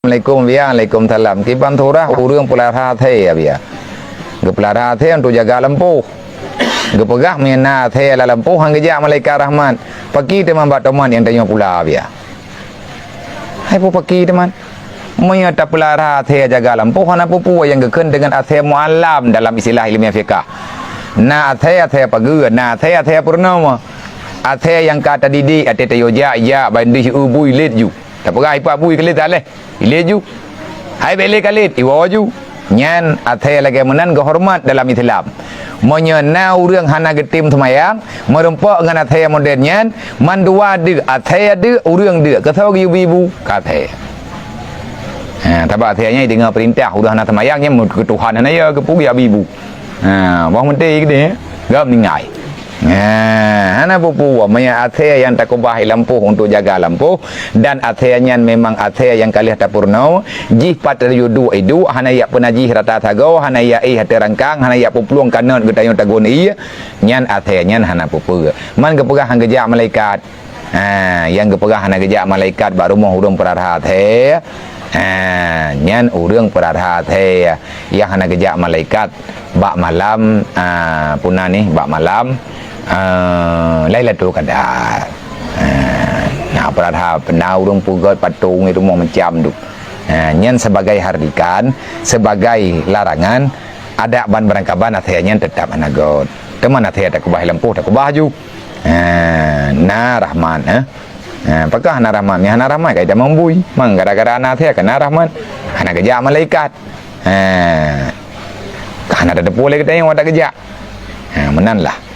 Assalamualaikum Waalaikumsalam. Kiban thurah urang pelara the ya biya. Gepelara the untuk jaga lempuh. Gepegah mena the la lempuh hang geja malaikat rahman. Pagi teman bat teman yang tanya pula biya. Hai pu pagi teman. Moya ta pelara the jaga lempuh hana pupu yang gekeun dengan athe muallam dalam istilah ilmiah fiqh. Na athe pagi, na athe purnama. Athe yang kata didik athe tayoja ya bandi ubui lid ju. Tak perai apa bui kelit aleh. Ile ju. Hai bele kelit iwo ju. Nyan athe lagi menan kehormat dalam Islam. Menyena urang hana getim semayang, merempak dengan athe modern nyan, mandua de athe de urang de. Ketau ke ibu kathe. Tapi athenya dengar perintah udah hana semayangnya ke Tuhan hana ya ke pugi ibu. Bang menteri gede, gak meninggai. Hana pupu maya athe yang tak kubah lampu untuk jaga lampu dan athenya memang athe yang kali tak purnau jih patriyudu idu hana ya penajih rata tago hana ya hati rangkang hana ya pupluang kanon getayon tagon nyan athenya hana pupu man kepegah hang gejak malaikat yang kepegah hana gejak malaikat baru mau urang perarha athe nyan urang perarha athe ya hana gejak malaikat bak malam punah ni bak malam Lailatul Qadar. Nah, perada penau urang pugot patung itu mau macam tu. Nyan sebagai hardikan, sebagai larangan ada ban berangkaban athenya tetap anagot. Teman athenya tak kubah lampu tak kubah ju. Na Rahman apakah na Rahman? Ya na Rahman kai dah membui. Mang gara-gara ana athenya kana Rahman. Ana gejak malaikat. Kana ada boleh kita yang wadak gejak. Menanlah.